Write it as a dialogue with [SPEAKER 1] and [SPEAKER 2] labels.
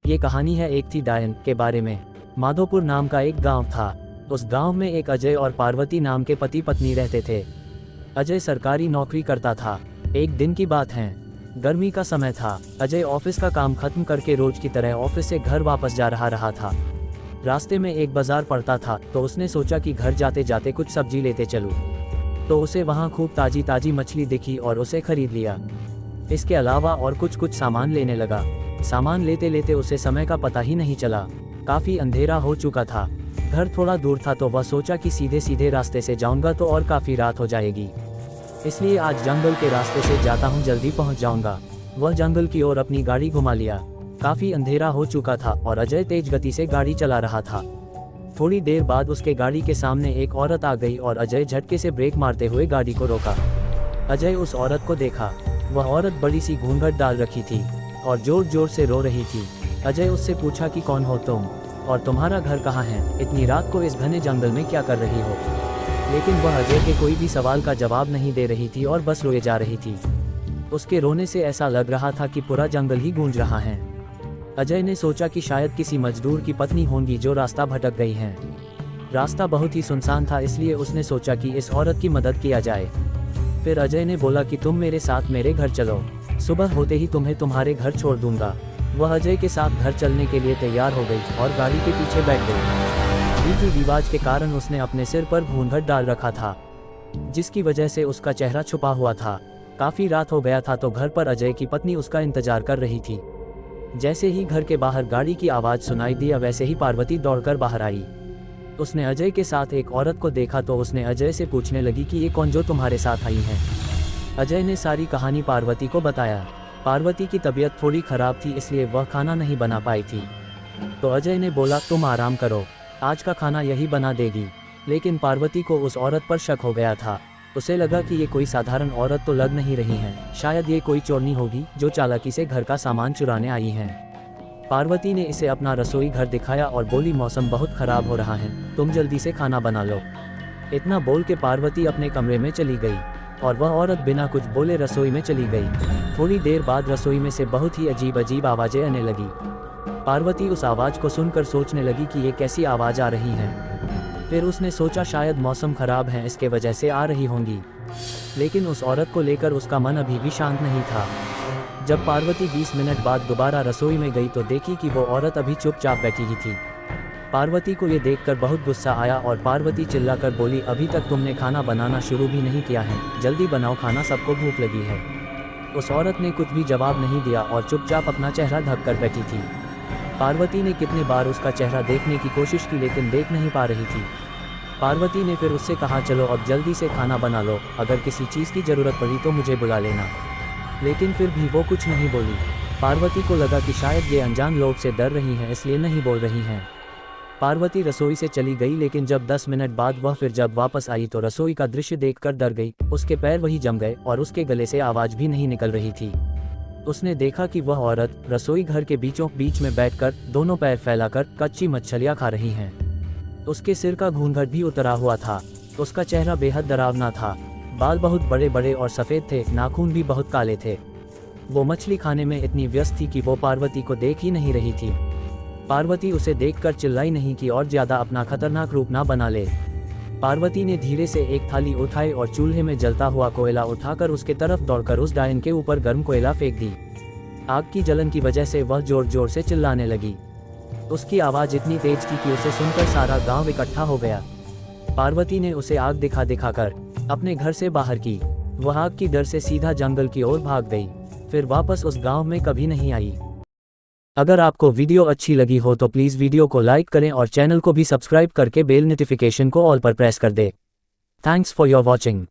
[SPEAKER 1] ये कहानी है एक थी डायन के बारे में। माधोपुर नाम का एक गांव था। उस गांव में एक अजय और पार्वती नाम के पति पत्नी रहते थे। अजय सरकारी नौकरी करता था। एक दिन की बात है, गर्मी का समय था। अजय ऑफिस का काम खत्म करके रोज की तरह ऑफिस से घर वापस जा रहा था। रास्ते में एक बाजार पड़ता था तो उसने सोचा कि घर जाते जाते कुछ सब्जी लेते चलूं। तो उसे वहां खूब ताजी ताजी मछली दिखी और उसे खरीद लिया। इसके अलावा और कुछ सामान लेने लगा। सामान लेते लेते उसे समय का पता ही नहीं चला। काफी अंधेरा हो चुका था। घर थोड़ा दूर था तो वह सोचा कि सीधे सीधे रास्ते से जाऊंगा तो और काफी रात हो जाएगी, इसलिए आज जंगल के रास्ते से जाता हूं, जल्दी पहुंच जाऊंगा। वह जंगल की ओर अपनी गाड़ी घुमा लिया। काफी अंधेरा हो चुका था और अजय तेज गति से गाड़ी चला रहा था। थोड़ी देर बाद उसके गाड़ी के सामने एक औरत आ गई और अजय झटके से ब्रेक मारते हुए गाड़ी को रोका। अजय उस औरत को देखा। वह औरत बड़ी सी घूंघट डाल रखी थी और जोर जोर से रो रही थी। अजय उससे पूछा कि कौन हो तुम और तुम्हारा घर कहाँ है, इतनी रात को इस घने जंगल में क्या कर रही हो। लेकिन वह अजय के कोई भी सवाल का जवाब नहीं दे रही थी और बस रोए जा रही थी। उसके रोने से ऐसा लग रहा था कि पूरा जंगल ही गूंज रहा है। अजय ने सोचा कि शायद किसी मजदूर की पत्नी होंगी जो रास्ता भटक गई हैं। रास्ता बहुत ही सुनसान था, इसलिए उसने सोचा कि इस औरत की मदद किया जाए। फिर अजय ने बोला कि तुम मेरे साथ मेरे घर चलो, सुबह होते ही तुम्हें तुम्हारे घर छोड़ दूंगा। वह अजय के साथ घर चलने के लिए तैयार हो गई और गाड़ी के पीछे बैठ गई। रीति रिवाज के कारण उसने अपने सिर पर घूंघट डाल रखा था, जिसकी वजह से उसका चेहरा छुपा हुआ था। काफी रात हो गया था तो घर पर अजय की पत्नी उसका इंतजार कर रही थी। जैसे ही घर के बाहर गाड़ी की आवाज सुनाई दी, वैसे ही पार्वती दौड़कर बाहर आई। उसने अजय के साथ एक औरत को देखा तो उसने अजय से पूछने लगी कि ये कौन जो तुम्हारे साथ आई है। अजय ने सारी कहानी पार्वती को बताया। पार्वती की तबीयत थोड़ी खराब थी, इसलिए वह खाना नहीं बना पाई थी। तो अजय ने बोला तुम आराम करो, आज का खाना यही बना देगी। लेकिन पार्वती को उस औरत पर शक हो गया था। उसे लगा कि ये कोई साधारण औरत तो लग नहीं रही है, शायद ये कोई चोरनी होगी जो चालाकी से घर का सामान चुराने आई है। पार्वती ने इसे अपना रसोई घर दिखाया और बोली मौसम बहुत खराब हो रहा है, तुम जल्दी से खाना बना लो। इतना बोल के पार्वती अपने कमरे में चली गई और वह औरत बिना कुछ बोले रसोई में चली गई। थोड़ी देर बाद रसोई में से बहुत ही अजीब अजीब आवाजें आने लगी। पार्वती उस आवाज को सुनकर सोचने लगी कि ये कैसी आवाज आ रही है। फिर उसने सोचा शायद मौसम खराब है, इसके वजह से आ रही होंगी। लेकिन उस औरत को लेकर उसका मन अभी भी शांत नहीं था। जब पार्वती 20 मिनट बाद दोबारा रसोई में गई तो देखी कि वो औरत अभी चुपचाप बैठी ही थी। पार्वती को ये देखकर बहुत गुस्सा आया और पार्वती चिल्लाकर बोली अभी तक तुमने खाना बनाना शुरू भी नहीं किया है, जल्दी बनाओ खाना, सबको भूख लगी है। उस औरत ने कुछ भी जवाब नहीं दिया और चुपचाप अपना चेहरा ढककर बैठी थी। पार्वती ने कितने बार उसका चेहरा देखने की कोशिश की लेकिन देख नहीं पा रही थी। पार्वती ने फिर उससे कहा चलो अब जल्दी से खाना बना लो, अगर किसी चीज़ की ज़रूरत पड़ी तो मुझे बुला लेना। लेकिन फिर भी वो कुछ नहीं बोली। पार्वती को लगा कि शायद ये अनजान लोग से डर रही हैं, इसलिए नहीं बोल रही हैं। पार्वती रसोई से चली गई, लेकिन जब 10 मिनट बाद वह फिर जब वापस आई तो रसोई का दृश्य देखकर डर गई। उसके पैर वही जम गए और उसके गले से आवाज भी नहीं निकल रही थी। उसने देखा कि वह औरत रसोई घर के बीचों बीच में बैठकर दोनों पैर फैलाकर कच्ची मछलियां खा रही हैं। उसके सिर का घूंघट भी उतरा हुआ था। उसका चेहरा बेहद डरावना था। बाल बहुत बड़े बड़े और सफ़ेद थे, नाखून भी बहुत काले थे। वो मछली खाने में इतनी व्यस्त थी कि वो पार्वती को देख ही नहीं रही थी। पार्वती उसे देखकर चिल्लाई नहीं कि और ज्यादा अपना खतरनाक रूप ना बना ले। पार्वती ने धीरे से एक थाली उठाई और चूल्हे में जलता हुआ कोयला उठाकर उसके तरफ दौड़कर उस डायन के ऊपर गर्म कोयला फेंक दी। आग की जलन की वजह से वह जोर जोर से चिल्लाने लगी। उसकी आवाज इतनी तेज थी कि उसे सुनकर सारा गांव इकट्ठा हो गया। पार्वती ने उसे आग दिखा दिखाकर अपने घर से बाहर की। वह आग की डर से सीधा जंगल की ओर भाग गई, फिर वापस उस गांव में कभी नहीं आई। अगर आपको वीडियो अच्छी लगी हो तो प्लीज़ वीडियो को लाइक करें और चैनल को भी सब्सक्राइब करके बेल नोटिफिकेशन को ऑल पर प्रेस कर दें। Thanks for your watching.